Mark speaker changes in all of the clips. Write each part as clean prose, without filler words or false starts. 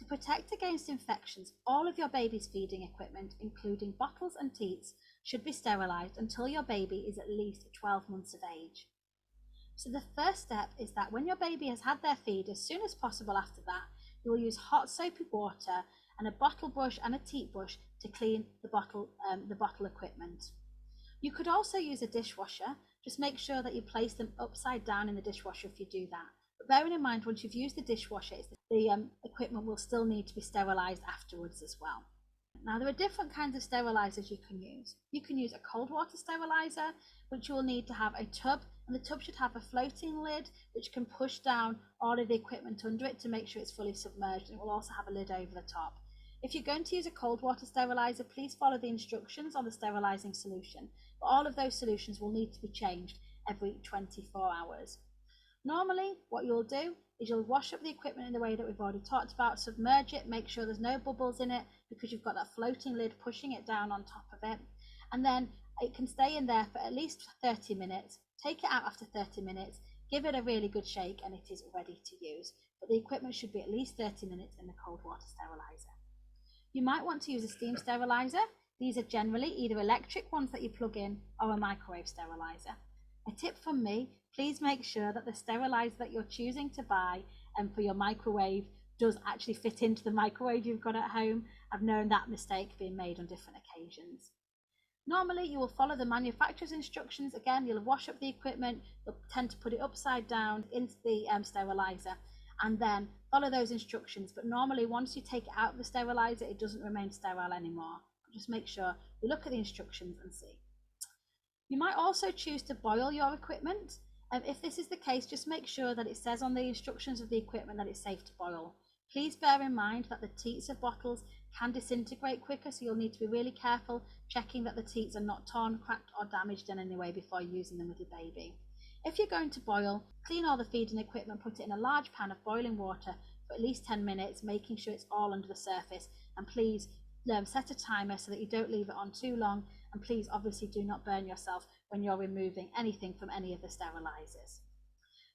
Speaker 1: To protect against infections, all of your baby's feeding equipment, including bottles and teats, should be sterilised until your baby is at least 12 months of age. So the first step is that when your baby has had their feed, as soon as possible after that, you will use hot soapy water and a bottle brush and a teat brush to clean the bottle equipment. You could also use a dishwasher. Just make sure that you place them upside down in the dishwasher if you do that. But bearing in mind, once you've used the dishwasher, the equipment will still need to be sterilised afterwards as well. Now, there are different kinds of sterilisers you can use. You can use a cold water steriliser, which you will need to have a tub, and the tub should have a floating lid which can push down all of the equipment under it to make sure it's fully submerged, and it will also have a lid over the top. If you're going to use a cold water steriliser, please follow the instructions on the sterilising solution, but all of those solutions will need to be changed every 24 hours. Normally, what you'll do is you'll wash up the equipment in the way that we've already talked about, submerge it, make sure there's no bubbles in it because you've got that floating lid pushing it down on top of it, and then it can stay in there for at least 30 minutes. Take it out after 30 minutes, give it a really good shake, and it is ready to use. But the equipment should be at least 30 minutes in the cold water steriliser. You might want to use a steam steriliser. These are generally either electric ones that you plug in or a microwave steriliser. A tip from me, please make sure that the steriliser that you're choosing to buy for your microwave does actually fit into the microwave you've got at home. I've known that mistake being made on different occasions. Normally, you will follow the manufacturer's instructions. Again, you'll wash up the equipment, you'll tend to put it upside down into the steriliser, and then follow those instructions. But normally, once you take it out of the steriliser, it doesn't remain sterile anymore. Just make sure you look at the instructions and see. You might also choose to boil your equipment. If this is the case, just make sure that it says on the instructions of the equipment that it's safe to boil. Please bear in mind that the teats of bottles can disintegrate quicker, so you'll need to be really careful checking that the teats are not torn, cracked or damaged in any way before using them with your baby. If you're going to boil, clean all the feeding equipment, put it in a large pan of boiling water for at least 10 minutes, making sure it's all under the surface, and please set a timer so that you don't leave it on too long, and please obviously do not burn yourself when you're removing anything from any of the sterilisers.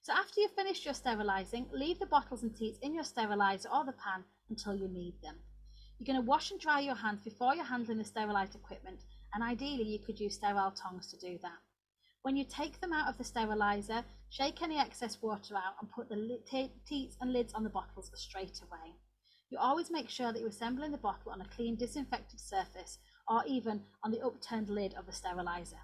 Speaker 1: So after you've finished your sterilising, leave the bottles and teats in your steriliser or the pan until you need them. You're going to wash and dry your hands before you're handling the sterilised equipment, and ideally you could use sterile tongs to do that. When you take them out of the steriliser, shake any excess water out and put the teats and lids on the bottles straight away. You always make sure that you're assembling the bottle on a clean, disinfected surface, or even on the upturned lid of the steriliser.